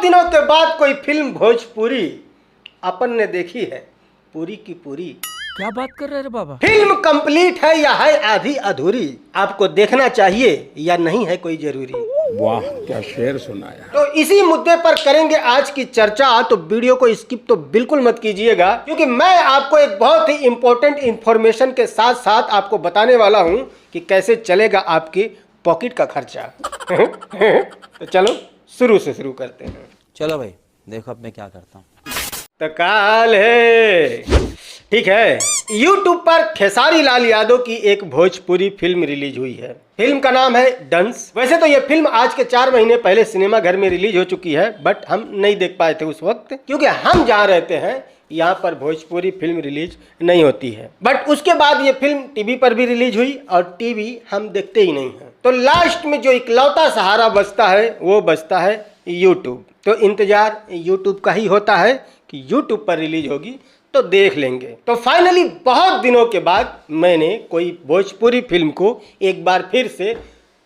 दिनों के बाद कोई फिल्म भोजपुरी अपन ने देखी है पूरी की पूरी। क्या बात कर रहे रे बाबा? फिल्म कंप्लीट है या है आधी अधूरी, आपको देखना चाहिए या नहीं है कोई जरूरी। वाह क्या शेर सुनाया। तो इसी मुद्दे पर करेंगे आज की चर्चा, तो वीडियो को स्किप तो बिल्कुल मत कीजिएगा, क्योंकि मैं आपको एक बहुत ही इंपॉर्टेंट इंफॉर्मेशन के साथ साथ आपको बताने वाला हूं कि कैसे चलेगा आपके पॉकेट का खर्चा। तो चलो शुरू से शुरू करते हैं। चलो भाई देखो अब मैं क्या करता हूँ। तो काल है ठीक है। YouTube पर खेसारी लाल यादव की एक भोजपुरी फिल्म रिलीज हुई है। फिल्म का नाम है डंस। वैसे तो यह फिल्म आज के 4 महीने पहले सिनेमा घर में रिलीज हो चुकी है, बट हम नहीं देख पाए थे उस वक्त, क्योंकि हम जहाँ रहते हैं यहाँ पर भोजपुरी फिल्म रिलीज नहीं होती है। बट उसके बाद ये फिल्म टीवी पर भी रिलीज हुई और टीवी हम देखते ही नहीं है। तो लास्ट में जो इकलौता सहारा बचता है वो बचता है यूट्यूब। तो इंतजार यूट्यूब का ही होता है कि यूट्यूब पर रिलीज होगी तो देख लेंगे। तो फाइनली बहुत दिनों के बाद मैंने कोई भोजपुरी फिल्म को एक बार फिर से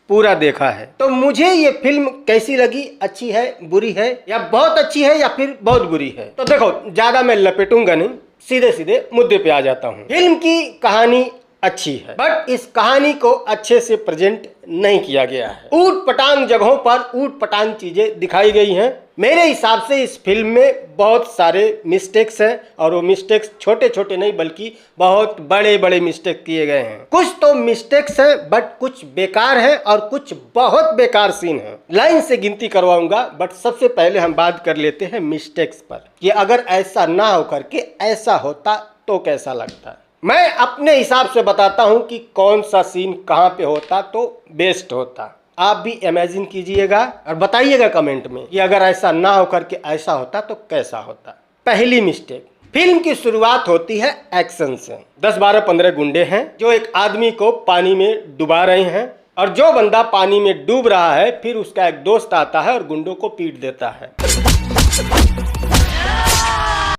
पूरा देखा है। तो मुझे ये फिल्म कैसी लगी, अच्छी है, बुरी है, या बहुत अच्छी है या फिर बहुत बुरी है। तो देखो ज्यादा मैं लपेटूंगा नहीं, सीधे सीधे मुद्दे पे आ जाता हूँ। फिल्म की कहानी अच्छी है, बट इस कहानी को अच्छे से प्रेजेंट नहीं किया गया है। ऊट पटांग जगहों पर ऊट पटांग चीजें दिखाई गई हैं। मेरे हिसाब से इस फिल्म में बहुत सारे मिस्टेक्स हैं, और वो मिस्टेक्स छोटे छोटे नहीं बल्कि बहुत बड़े बड़े मिस्टेक किए गए हैं। कुछ तो मिस्टेक्स हैं बट कुछ बेकार है और कुछ बहुत बेकार सीन है। लाइन से गिनती करवाऊंगा, बट सबसे पहले हम बात कर लेते हैं मिस्टेक्स पर, कि अगर ऐसा ना हो करके ऐसा होता तो कैसा लगता। मैं अपने हिसाब से बताता हूं कि कौन सा सीन कहां पे होता तो बेस्ट होता। आप भी इमेजिन कीजिएगा और बताइएगा कमेंट में कि अगर ऐसा ना हो करके ऐसा होता तो कैसा होता। पहली मिस्टेक, फिल्म की शुरुआत होती है एक्शन से। 10, 12, 15 गुंडे हैं जो एक आदमी को पानी में डुबा रहे हैं, और जो बंदा पानी में डूब रहा है फिर उसका एक दोस्त आता है और गुंडों को पीट देता है।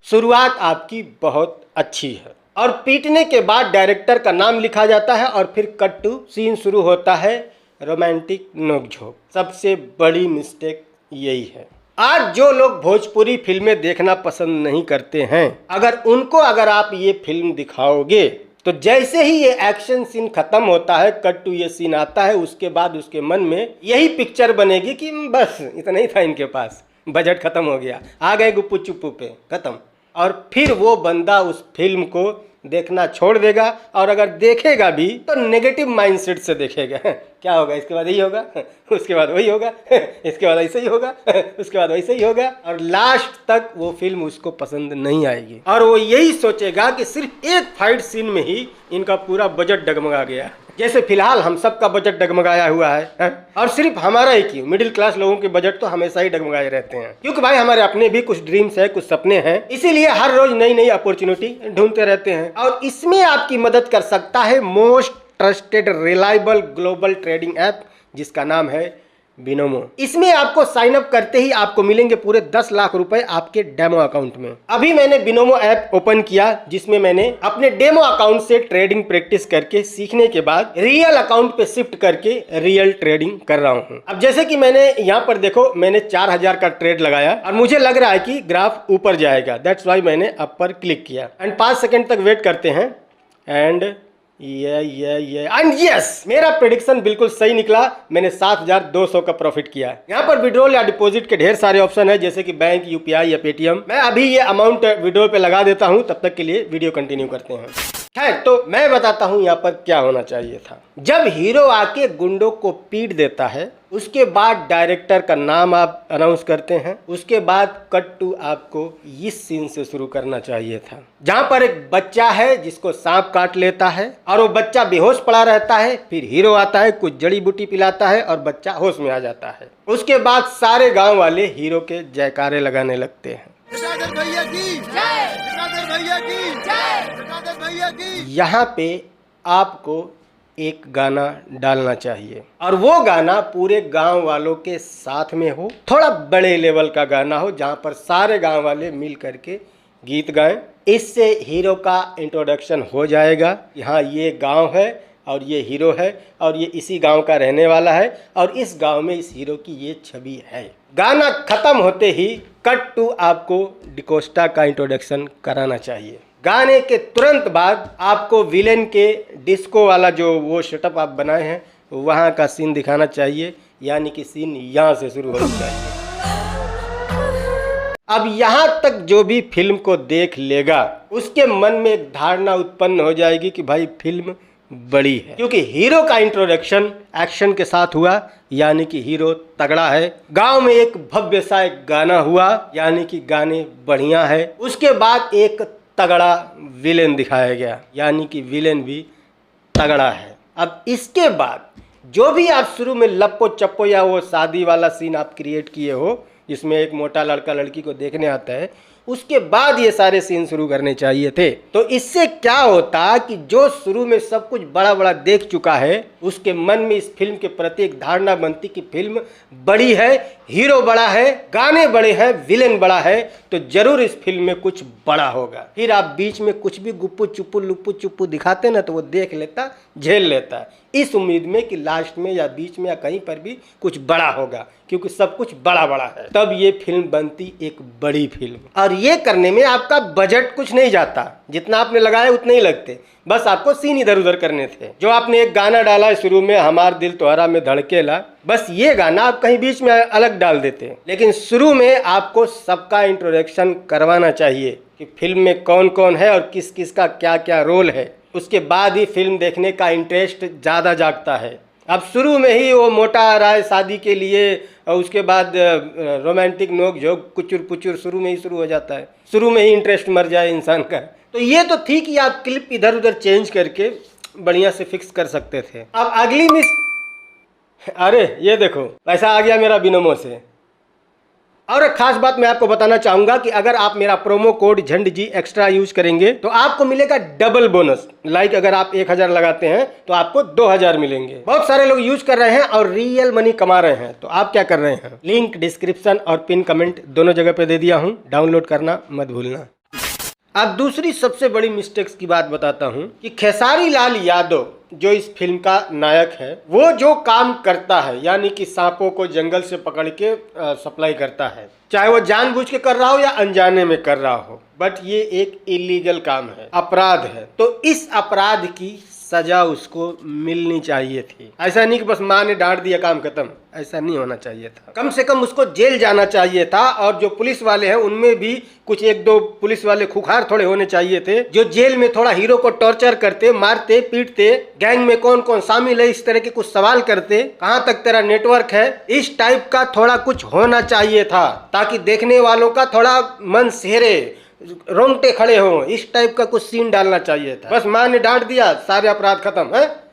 शुरुआत आपकी बहुत अच्छी है, और पीटने के बाद डायरेक्टर का नाम लिखा जाता है और फिर कट टू सीन शुरू होता है रोमांटिक नोकझोंक। सबसे बड़ी मिस्टेक यही है। आज जो लोग भोजपुरी फिल्में देखना पसंद नहीं करते हैं, अगर आप ये फिल्म दिखाओगे तो जैसे ही ये एक्शन सीन खत्म होता है, कट टू ये सीन आता है, उसके बाद उसके मन में यही पिक्चर बनेगी कि बस इतना ही था इनके पास, बजट खत्म हो गया, आ गए गुप्पू चुप्पू पे, खत्म। और फिर वो बंदा उस फिल्म को देखना छोड़ देगा, और अगर देखेगा भी तो नेगेटिव माइंडसेट से देखेगा। क्या होगा इसके बाद यही होगा, उसके बाद वही होगा, इसके बाद ऐसे ही होगा, उसके बाद वैसे ही होगा, और लास्ट तक वो फिल्म उसको पसंद नहीं आएगी। और वो यही सोचेगा कि सिर्फ एक फाइट सीन में ही इनका पूरा बजट डगमगा गया। जैसे फिलहाल हम सब का बजट डगमगाया हुआ है, और सिर्फ हमारा ही क्यों, मिडिल क्लास लोगों के बजट तो हमेशा ही डगमगाए रहते हैं, क्योंकि भाई हमारे अपने भी कुछ ड्रीम्स है, कुछ सपने हैं, इसीलिए हर रोज नई नई अपॉर्चुनिटी ढूंढते रहते हैं। और इसमें आपकी मदद कर सकता है most trusted reliable global trading app, जिसका नाम है बिनोमो। इसमें आपको साइन अप करते ही आपको मिलेंगे पूरे 10 लाख रुपए आपके डेमो अकाउंट में। अभी मैंने बिनोमो ऐप ओपन किया, जिसमें मैंने अपने डेमो अकाउंट से ट्रेडिंग प्रैक्टिस करके सीखने के बाद रियल अकाउंट पे शिफ्ट करके रियल ट्रेडिंग कर रहा हूँ। अब जैसे कि मैंने यहाँ पर देखो, मैंने 4000 का ट्रेड लगाया और मुझे लग रहा है कि ग्राफ ऊपर जाएगा, दैट्स वाई मैंने अप पर क्लिक किया एंड 5 सेकेंड तक वेट करते हैं एंड एंड यस, मेरा प्रेडिक्शन बिल्कुल सही निकला। मैंने 7200 का प्रॉफिट किया। यहाँ पर विड्रॉल या डिपॉजिट के ढेर सारे ऑप्शन है, जैसे कि बैंक, यूपीआई या पेटीएम। मैं अभी ये अमाउंट विड्रॉल पे लगा देता हूँ, तब तक के लिए वीडियो कंटिन्यू करते हैं। खैर, तो मैं बताता हूँ यहाँ पर क्या होना चाहिए था। जब हीरो आके गुंडों को पीट देता है, उसके बाद डायरेक्टर का नाम आप अनाउंस करते हैं, उसके बाद कट टू आपको इस सीन से शुरू करना चाहिए था, जहाँ पर एक बच्चा है जिसको सांप काट लेता है और वो बच्चा बेहोश पड़ा रहता है। फिर हीरो आता है, कुछ जड़ी बूटी पिलाता है और बच्चा होश में आ जाता है। उसके बाद सारे गाँव वाले हीरो के जयकारे लगाने लगते हैं। यहाँ पे आपको एक गाना डालना चाहिए, और वो गाना पूरे गांव वालों के साथ में हो, थोड़ा बड़े लेवल का गाना हो, जहाँ पर सारे गांव वाले मिल करके गीत गाएं। इससे हीरो का इंट्रोडक्शन हो जाएगा। यहाँ ये गांव है, और ये हीरो है और ये इसी गांव का रहने वाला है और इस गांव में इस हीरो की ये छवि है। गाना खत्म होते ही कट टू आपको डिकोस्टा का इंट्रोडक्शन कराना चाहिए। गाने के तुरंत बाद आपको विलेन के डिस्को वाला जो वो सेटअप आप बनाए हैं वहाँ का सीन दिखाना चाहिए, यानी कि सीन यहाँ से शुरू होना चाहिए। अब यहाँ तक जो भी फिल्म को देख लेगा उसके मन में एक धारणा उत्पन्न हो जाएगी कि भाई फिल्म बड़ी है, क्योंकि हीरो का इंट्रोडक्शन एक्शन के साथ हुआ, यानी कि हीरो तगड़ा है। गांव में एक भव्य सा एक गाना हुआ, यानी कि गाने बढ़िया है। उसके बाद एक तगड़ा विलेन दिखाया गया, यानी कि विलेन भी तगड़ा है। अब इसके बाद जो भी आप शुरू में लप्पो चप्पो या वो शादी वाला सीन आप क्रिएट किए हो जिसमें एक मोटा लड़का लड़की को देखने आता है, उसके बाद ये सारे सीन शुरू करने चाहिए थे। तो इससे क्या होता कि जो शुरू में सब कुछ बड़ा बड़ा देख चुका है उसके मन में इस फिल्म के प्रति एक धारणा बनती कि फिल्म बड़ी है, हीरो बड़ा है, गाने बड़े हैं, विलेन बड़ा है, तो जरूर इस फिल्म में कुछ बड़ा होगा। फिर आप बीच में कुछ भी गुप्पू चुप्पू लुप्पू चुप्पू दिखाते ना तो वो देख लेता, झेल लेता, इस उम्मीद में कि लास्ट में या बीच में या कहीं पर भी कुछ बड़ा होगा, क्योंकि सब कुछ बड़ा बड़ा है। तब ये फिल्म बनती एक बड़ी फिल्म। और ये करने में आपका बजट कुछ नहीं जाता, जितना आपने लगाया उतने ही लगते, बस आपको सीन इधर उधर करने थे। जो आपने एक गाना डाला है शुरू में, हमार दिल तुम्हारा में धड़केला, बस ये गाना आप कहीं बीच में अलग डाल देते, लेकिन शुरू में आपको सबका इंट्रोडक्शन करवाना चाहिए कि फिल्म में कौन कौन है और किस किस का क्या क्या रोल है। उसके बाद ही फिल्म देखने का इंटरेस्ट ज़्यादा जागता है। अब शुरू में ही वो मोटा आ रहा है शादी के लिए और उसके बाद रोमांटिक नोक झोंक कुचुर पुचुर शुरू में ही शुरू हो जाता है, शुरू में ही इंटरेस्ट मर जाए इंसान का। तो ये तो थी कि आप क्लिप इधर उधर चेंज करके बढ़िया से फिक्स कर सकते थे। अब अगली अरे ये देखो पैसा आ गया मेरा बिनोमो से। और एक खास बात मैं आपको बताना चाहूंगा कि अगर आप मेरा प्रोमो कोड झंड जी एक्स्ट्रा यूज करेंगे तो आपको मिलेगा डबल बोनस। लाइक अगर आप 1000 लगाते हैं तो आपको 2000 मिलेंगे। बहुत सारे लोग यूज कर रहे हैं और रियल मनी कमा रहे हैं, तो आप क्या कर रहे हैं? लिंक डिस्क्रिप्शन और पिन कमेंट दोनों जगह पे दे दिया हूँ, डाउनलोड करना मत भूलना। अब दूसरी सबसे बड़ी मिस्टेक्स की बात बताता हूँ कि खेसारी लाल यादव जो इस फिल्म का नायक है, वो जो काम करता है, यानी कि सांपों को जंगल से पकड़ के सप्लाई करता है, चाहे वो जानबूझ के कर रहा हो या अनजाने में कर रहा हो, बट ये एक इलीगल काम है, अपराध है। तो इस अपराध की सजा उसको मिलनी चाहिए थी। ऐसा नहीं कि बस माँ ने डांट दिया काम खत्म, ऐसा नहीं होना चाहिए था। कम से कम उसको जेल जाना चाहिए था। और जो पुलिस वाले हैं उनमें भी कुछ एक दो पुलिस वाले खुखार थोड़े होने चाहिए थे, जो जेल में थोड़ा हीरो को टॉर्चर करते, मारते पीटते, गैंग में कौन कौन शामिल है इस तरह के कुछ सवाल करते, कहाँ तक तेरा नेटवर्क है, इस टाइप का थोड़ा कुछ होना चाहिए था, ताकि देखने वालों का थोड़ा मन सेहरे, रोंगटे खड़े हो, इस टाइप का कुछ सीन डालना चाहिए था। बस माँ ने डांट दिया सारे अपराध खत्म है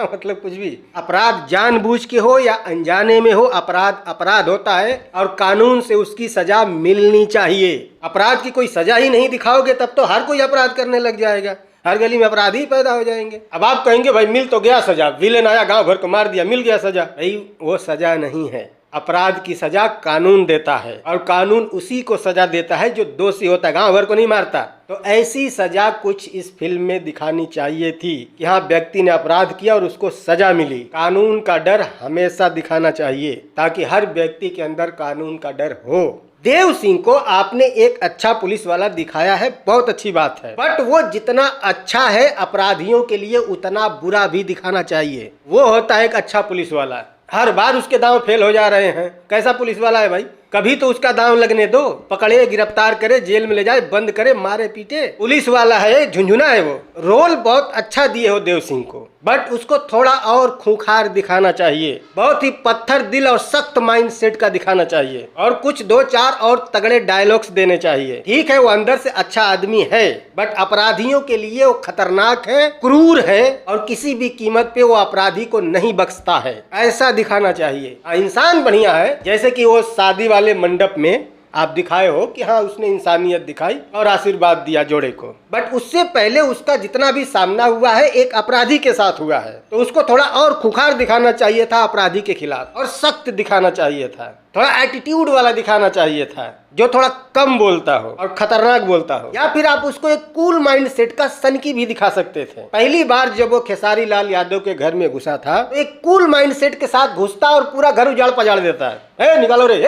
मतलब कुछ भी अपराध जानबूझ के हो या अनजाने में हो, अपराध अपराध होता है और कानून से उसकी सजा मिलनी चाहिए। अपराध की कोई सजा ही नहीं दिखाओगे तब तो हर कोई अपराध करने लग जाएगा, हर गली में अपराधी ही पैदा हो जाएंगे। अब आप कहेंगे भाई मिल तो गया सजा, विलेन आया गांव भर को मार दिया, मिल गया सजा। भाई वो सजा नहीं है, अपराध की सजा कानून देता है और कानून उसी को सजा देता है जो दोषी होता है, गांव भर को नहीं मारता। तो ऐसी सजा कुछ इस फिल्म में दिखानी चाहिए थी कि हाँ व्यक्ति ने अपराध किया और उसको सजा मिली। कानून का डर हमेशा दिखाना चाहिए ताकि हर व्यक्ति के अंदर कानून का डर हो। देव सिंह को आपने एक अच्छा पुलिस वाला दिखाया है, बहुत अच्छी बात है, बट वो जितना अच्छा है अपराधियों के लिए उतना बुरा भी दिखाना चाहिए। वो होता है एक अच्छा पुलिस वाला, हर बार उसके दांव फेल हो जा रहे हैं। कैसा पुलिस वाला है भाई? कभी तो उसका दांव लगने दो, पकड़े, गिरफ्तार करे, जेल में ले जाए, बंद करे, मारे पीटे। पुलिस वाला है, झुंझुना है वो। रोल बहुत अच्छा दिए हो देव सिंह को, बट उसको थोड़ा और खूंखार दिखाना चाहिए, बहुत ही पत्थर दिल और सख्त माइंड सेट का दिखाना चाहिए और कुछ 2-4 और तगड़े डायलॉग्स देने चाहिए। ठीक है वो अंदर से अच्छा आदमी है, बट अपराधियों के लिए वो खतरनाक है, क्रूर है और किसी भी कीमत पे वो अपराधी को नहीं बख्शता है, ऐसा दिखाना चाहिए। इंसान बढ़िया है, जैसे कि वो शादी वाले मंडप में आप दिखाए हो कि हाँ उसने इंसानियत दिखाई और आशीर्वाद दिया जोड़े को, बट उससे पहले उसका जितना भी सामना हुआ है एक अपराधी के साथ हुआ है, तो उसको थोड़ा और खुखार दिखाना चाहिए था अपराधी के खिलाफ, और सख्त दिखाना चाहिए था, थोड़ा एटीट्यूड वाला दिखाना चाहिए था, जो थोड़ा कम बोलता हो और खतरनाक बोलता हो। या फिर आप उसको एक कूल माइंड सेट का सनकी भी दिखा सकते थे। पहली बार जब वो खेसारी लाल यादव के घर में घुसा था तो एक कूल माइंड सेट के साथ घुसता और पूरा घर उजाड़ पजाड़ देता है, निकालो रे,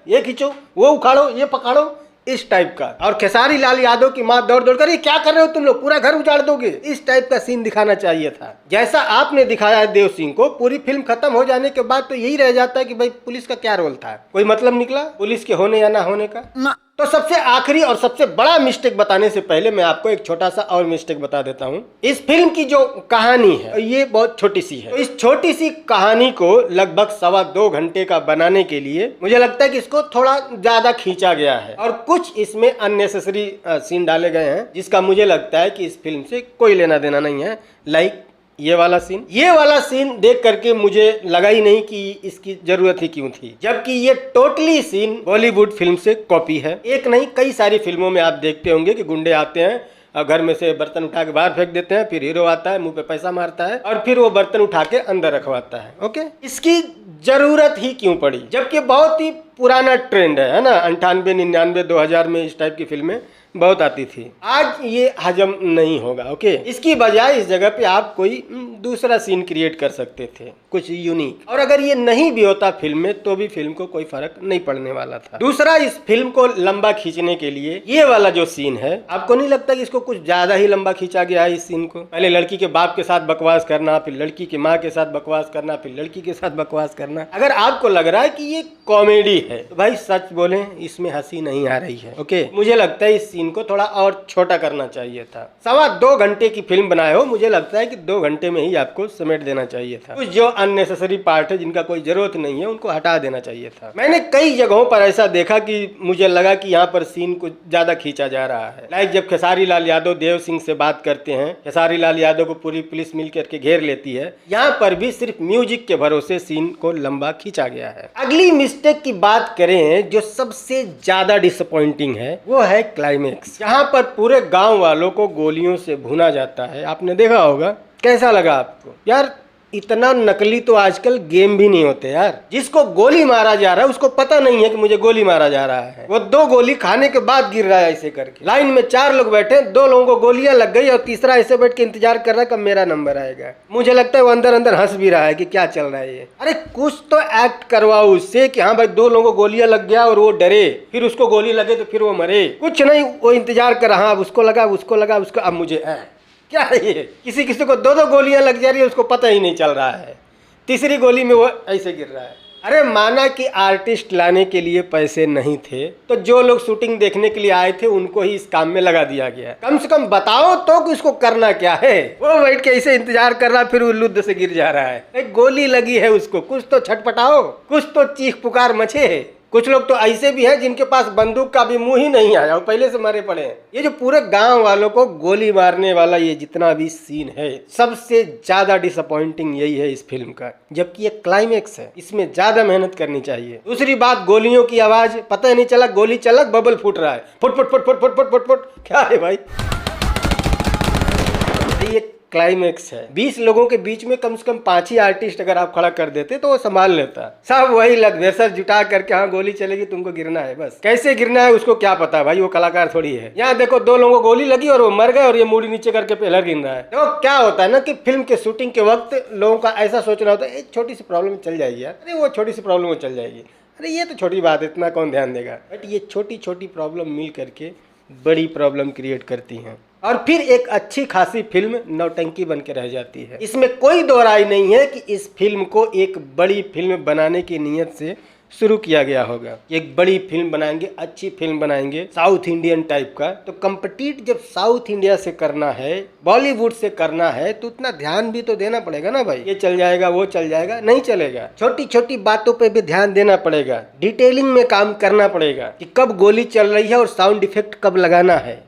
ये खींचो, वो उखाड़ो, ये पकड़ो, इस टाइप का। और खेसारी लाल यादव की माँ दौड़ दौड़ कर ये क्या कर रहे हो तुम लोग, पूरा घर उजाड़ दोगे, इस टाइप का सीन दिखाना चाहिए था। जैसा आपने दिखाया है देव सिंह को, पूरी फिल्म खत्म हो जाने के बाद तो यही रह जाता है कि भाई पुलिस का क्या रोल था, कोई मतलब निकला पुलिस के होने या ना होने का ना। तो सबसे आखिरी और सबसे बड़ा मिस्टेक बताने से पहले मैं आपको एक छोटा सा और मिस्टेक बता देता हूँ। इस फिल्म की जो कहानी है ये बहुत छोटी सी है, तो इस छोटी सी कहानी को लगभग 2.25 घंटे का बनाने के लिए मुझे लगता है कि इसको थोड़ा ज्यादा खींचा गया है और कुछ इसमें अननेसेसरी सीन डाले गए हैं जिसका मुझे लगता है कि इस फिल्म से कोई लेना देना नहीं है। लाइक ये वाला सीन देख करके मुझे लगा ही नहीं कि इसकी जरूरत ही क्यों थी, जबकि ये टोटली सीन बॉलीवुड फिल्म से कॉपी है। एक नहीं कई सारी फिल्मों में आप देखते होंगे कि गुंडे आते हैं और घर में से बर्तन उठा के बाहर फेंक देते हैं, फिर हीरो आता है मुंह पे पैसा मारता है और फिर वो बर्तन उठा के अंदर रखवाता है। ओके, इसकी जरूरत ही क्यों पड़ी, जबकि बहुत ही पुराना ट्रेंड है ना, 98, 99, 2000 में इस टाइप की फिल्में बहुत आती थी। आज ये हजम नहीं होगा। ओके, इसकी बजाय इस जगह पे आप कोई दूसरा सीन क्रिएट कर सकते थे, कुछ यूनिक, और अगर ये नहीं भी होता फिल्म में तो भी फिल्म को कोई फर्क नहीं पड़ने वाला था। दूसरा, इस फिल्म को लंबा खींचने के लिए ये वाला जो सीन है, आपको नहीं लगता कि इसको कुछ ज्यादा ही लंबा खींचा गया है? इस सीन को पहले लड़की के बाप के साथ बकवास करना, फिर लड़की की माँ के साथ बकवास करना, फिर लड़की के साथ बकवास करना। अगर आपको लग रहा है कि ये कॉमेडी है तो भाई सच बोले इसमें हंसी नहीं आ रही है। ओके, मुझे लगता है इस सीन को थोड़ा और छोटा करना चाहिए था। 2.25 घंटे की फिल्म बनाए हो, मुझे लगता है कि 2 घंटे में ही आपको समेट देना चाहिए था। कुछ जो अननेसेसरी पार्ट है जिनका कोई जरूरत नहीं है उनको हटा देना चाहिए था। मैंने कई जगहों पर ऐसा देखा कि मुझे लगा कि यहाँ पर सीन को ज्यादा खींचा जा रहा है। लाइक जब खेसारी लाल यादव देव सिंह से बात करते हैं, खेसारी लाल यादव को पूरी पुलिस मिल करके घेर लेती है, यहाँ पर भी सिर्फ म्यूजिक के भरोसे सीन को लंबा खींचा गया है। अगली मिस्टेक की बात करें जो सबसे ज्यादा डिसअपॉइंटिंग है, वो है क्लाइमेक्स, जहाँ पर पूरे गांव वालों को गोलियों से भुना जाता है। आपने देखा होगा, कैसा लगा आपको? यार इतना नकली तो आजकल गेम भी नहीं होते यार। जिसको गोली मारा जा रहा है उसको पता नहीं है कि मुझे गोली मारा जा रहा है, वो 2 गोली खाने के बाद गिर रहा है ऐसे करके। लाइन में 4 लोग बैठे, 2 लोगों को गोलियां लग गई और तीसरा ऐसे बैठ के इंतजार कर रहा है कब मेरा नंबर आएगा। मुझे लगता है वो अंदर अंदर हंस भी रहा है कि क्या चल रहा है ये। अरे कुछ तो एक्ट करवाओ उससे कि हाँ भाई 2 लोगों को गोलियां लग गया और वो डरे, फिर उसको गोली लगे तो फिर वो मरे। कुछ नहीं, वो इंतजार कर रहा, उसको लगा, उसको लगा, उसको, अब मुझे क्या है ये? किसी किसी को 2 गोलियां लग जा रही है, उसको पता ही नहीं चल रहा है, तीसरी गोली में वो ऐसे गिर रहा है। अरे माना कि आर्टिस्ट लाने के लिए पैसे नहीं थे तो जो लोग शूटिंग देखने के लिए आए थे उनको ही इस काम में लगा दिया गया। कम से कम बताओ तो कि इसको करना क्या है। वो बैठ के ऐसे इंतजार कर रहा, फिर उल्लूद से गिर जा रहा है। एक गोली लगी है उसको, कुछ तो छटपटाओ, कुछ तो चीख पुकार मचे है। कुछ लोग तो ऐसे भी हैं जिनके पास बंदूक का भी मुंह ही नहीं आया, वो पहले से मरे पड़े हैं। ये जो पूरे गांव वालों को गोली मारने वाला ये जितना भी सीन है, सबसे ज्यादा डिसअपॉइंटिंग यही है इस फिल्म का, जबकि ये क्लाइमेक्स है, इसमें ज्यादा मेहनत करनी चाहिए। दूसरी बात, गोलियों की आवाज, पता ही नहीं चला गोली चला, बबल फूट रहा है, foot foot foot foot foot foot foot foot, क्या है भाई? ये क्लाइमेक्स है। 20 लोगों के बीच में कम से कम 5 ही आर्टिस्ट अगर आप खड़ा कर देते तो वो संभाल लेता। सब वही लगभेसर जुटा करके हाँ गोली चलेगी, तुमको गिरना है, बस कैसे गिरना है उसको क्या पता भाई, वो कलाकार थोड़ी है। यहाँ देखो 2 लोगों को गोली लगी और वो मर गए और ये मूड़ी नीचे करके पहलर गिर रहा है। तो क्या होता है ना कि फिल्म के शूटिंग के वक्त लोगों का ऐसा सोचना होता है एक छोटी सी प्रॉब्लम चल जाएगी यार, अरे वो छोटी सी प्रॉब्लम चल जाएगी, अरे ये तो छोटी बात है, इतना कौन ध्यान देगा। बट ये छोटी छोटी प्रॉब्लम मिल करके बड़ी प्रॉब्लम क्रिएट करती हैं और फिर एक अच्छी खासी फिल्म नौटंकी बन के रह जाती है। इसमें कोई दो राय नहीं है कि इस फिल्म को एक बड़ी फिल्म बनाने की नीयत से शुरू किया गया होगा। एक बड़ी फिल्म बनाएंगे, अच्छी फिल्म बनाएंगे साउथ इंडियन टाइप का, तो कंपटीट जब साउथ इंडिया से करना है, बॉलीवुड से करना है, तो उतना ध्यान भी तो देना पड़ेगा ना भाई। ये चल जाएगा वो चल जाएगा, नहीं चलेगा। छोटी छोटी बातों पे भी ध्यान देना पड़ेगा, डिटेलिंग में काम करना पड़ेगा कि कब गोली चल रही है और साउंड इफेक्ट कब लगाना है।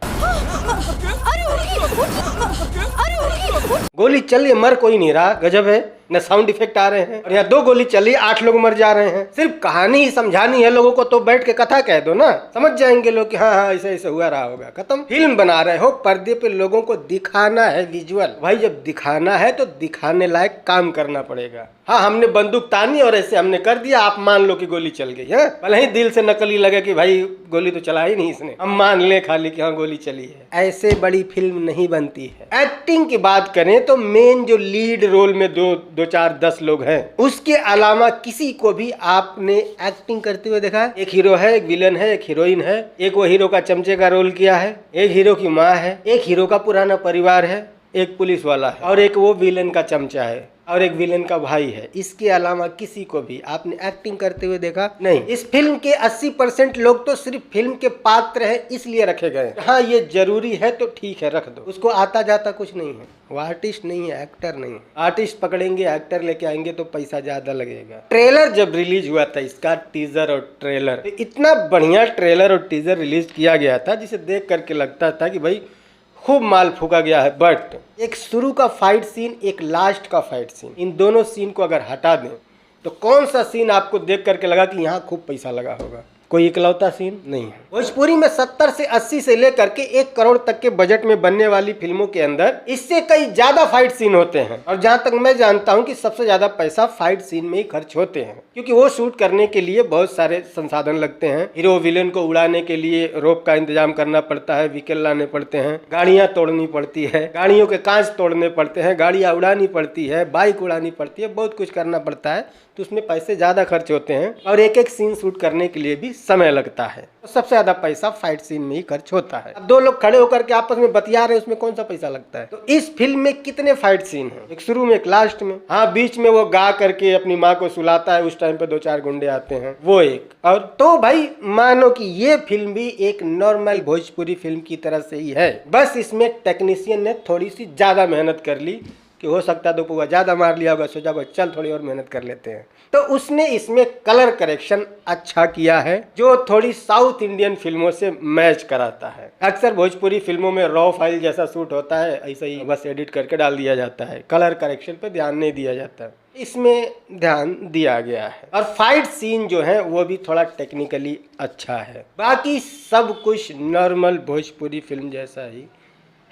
गोली चल, ये मर कोई नहीं रहा, गजब है। न साउंड इफेक्ट आ रहे हैं, और यहाँ 2 गोली चली 8 लोग मर जा रहे हैं। सिर्फ कहानी ही समझानी है लोगों को, तो बैठ के कथा कह दो ना, समझ जाएंगे लोग कि हाँ हाँ ऐसे ऐसे हुआ रहा होगा, खत्म। फिल्म बना रहे हो, पर्दे पे लोगों को दिखाना है विजुअल। भाई जब दिखाना है तो दिखाने लायक काम करना पड़ेगा। हाँ हमने बंदूक तानी और ऐसे हमने कर दिया, आप मान लो कि गोली चल गई है, भले ही दिल से नकली लगे कि भाई गोली तो चला ही नहीं इसने, हम मान ले खाली कि हाँ गोली चली है। ऐसे बड़ी फिल्म नहीं बनती है। एक्टिंग की बात करें तो मेन जो लीड रोल में 2 4 10 लोग हैं, उसके अलावा किसी को भी आपने एक्टिंग करते हुए देखा है? एक हीरो है, एक विलन है, एक हीरोइन है, एक वो हीरो का चमचे का रोल किया है, एक हीरो की माँ है, एक हीरो का पुराना परिवार है, एक पुलिस वाला है, और एक वो विलन का चमचा है, और एक विलन का भाई है। इसके अलावा किसी को भी आपने एक्टिंग करते हुए देखा नहीं। इस फिल्म के 80% लोग तो सिर्फ फिल्म के पात्र हैं इसलिए रखे गए। हाँ ये जरूरी है तो ठीक है रख दो, उसको आता जाता कुछ नहीं है, वो आर्टिस्ट नहीं है, एक्टर नहीं है। आर्टिस्ट पकड़ेंगे, एक्टर लेके आएंगे तो पैसा ज्यादा लगेगा। ट्रेलर जब रिलीज हुआ था इसका, टीजर और ट्रेलर, तो इतना बढ़िया ट्रेलर और टीजर रिलीज किया गया था जिसे देख करके लगता था कि भाई खूब माल फूका गया है। बट एक शुरू का फाइट सीन, एक लास्ट का फाइट सीन, इन दोनों सीन को अगर हटा दें तो कौन सा सीन आपको देख करके लगा कि यहाँ खूब पैसा लगा होगा? कोई इकलौता सीन नहीं है। भोजपुरी में 70 से 80 से लेकर के 1 करोड़ तक के बजट में बनने वाली फिल्मों के अंदर इससे कई ज्यादा फाइट सीन होते हैं, और जहां तक मैं जानता हूं कि सबसे ज्यादा पैसा फाइट सीन में ही खर्च होते हैं, क्योंकि वो शूट करने के लिए बहुत सारे संसाधन लगते हैं। हीरो विलेन को उड़ाने के लिए रोप का इंतजाम करना पड़ता है, व्हीकल लाने पड़ते हैं, गाड़ियां तोड़नी पड़ती है, गाड़ियों के कांच तोड़ने पड़ते हैं, गाड़ियां उड़ानी पड़ती है, बाइक उड़ानी पड़ती है, बहुत कुछ करना पड़ता है, तो उसमें पैसे ज्यादा खर्च होते हैं, और एक एक सीन शूट करने के लिए भी समय लगता है। तो सबसे ज्यादा पैसा फाइट सीन में ही खर्च होता है। अब 2 लोग खड़े होकर के आपस में बतिया रहे हैं, उसमें कौन सा पैसा लगता है? तो इस फिल्म में कितने फाइट सीन हैं? एक शुरू में, एक लास्ट में। हाँ बीच में वो गा करके अपनी माँ को सुलाता है, उस टाइम पे 2 4 गुंडे आते हैं, वो एक। और तो भाई मानो कि ये फिल्म भी एक नॉर्मल भोजपुरी फिल्म की तरह से ही है, बस इसमें टेक्नीशियन ने थोड़ी सी ज्यादा मेहनत कर ली, कि हो सकता है 2 पौवा ज्यादा मार लिया होगा, सोचा भाई चल थोड़ी और मेहनत कर लेते हैं। तो उसने इसमें कलर करेक्शन अच्छा किया है, जो थोड़ी साउथ इंडियन फिल्मों से मैच कराता है। अक्सर भोजपुरी फिल्मों में रॉ फाइल जैसा शूट होता है, ऐसा ही बस एडिट करके डाल दिया जाता है, कलर करेक्शन पे ध्यान नहीं दिया जाता। इसमें ध्यान दिया गया है, और फाइट सीन जो है वो भी थोड़ा टेक्निकली अच्छा है। बाकी सब कुछ नॉर्मल भोजपुरी फिल्म जैसा ही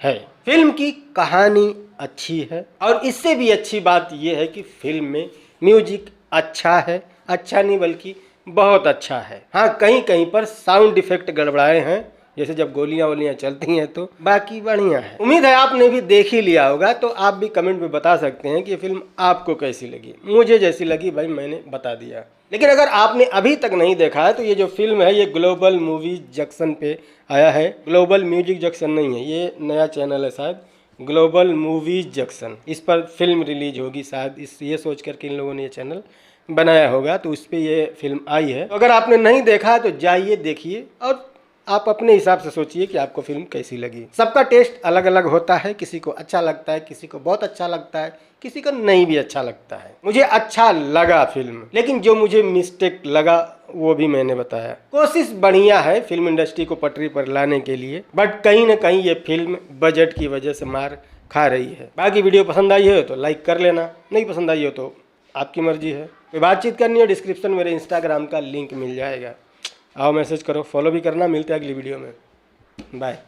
है। फिल्म की कहानी अच्छी है, और इससे भी अच्छी बात यह है कि फिल्म में म्यूजिक अच्छा है, अच्छा नहीं बल्कि बहुत अच्छा है। हाँ कहीं कहीं पर साउंड इफेक्ट गड़बड़ाए हैं, जैसे जब गोलियां वोलियां चलती हैं, तो बाकी बढ़िया है। उम्मीद है आपने भी देख ही लिया होगा, तो आप भी कमेंट में बता सकते हैं कि ये फिल्म आपको कैसी लगी। मुझे जैसी लगी भाई मैंने बता दिया। लेकिन अगर आपने अभी तक नहीं देखा है तो ये जो फिल्म है ये ग्लोबल मूवीज जंक्शन पे आया है। ग्लोबल म्यूजिक जंक्शन नहीं है, ये नया चैनल है शायद, ग्लोबल मूवीज जंक्शन। इस पर फिल्म रिलीज होगी शायद, इस ये सोच करके इन लोगों ने ये चैनल बनाया होगा, तो उस पर ये फिल्म आई है। तो अगर आपने नहीं देखा तो जाइए देखिए, और आप अपने हिसाब से सोचिए कि आपको फिल्म कैसी लगी। सबका टेस्ट अलग अलग होता है, किसी को अच्छा लगता है, किसी को बहुत अच्छा लगता है, किसी को नहीं भी अच्छा लगता है। मुझे अच्छा लगा फिल्म, लेकिन जो मुझे मिस्टेक लगा वो भी मैंने बताया। कोशिश बढ़िया है फिल्म इंडस्ट्री को पटरी पर लाने के लिए, बट कहीं ना कहीं ये फिल्म बजट की वजह से मार खा रही है। बाकी वीडियो पसंद आई है तो लाइक कर लेना, नहीं पसंद आई हो तो आपकी मर्जी है। कोई बातचीत करनी है, डिस्क्रिप्शन में मेरे इंस्टाग्राम का लिंक मिल जाएगा, आओ मैसेज करो, फॉलो भी करना। मिलते हैं अगली वीडियो में, बाय।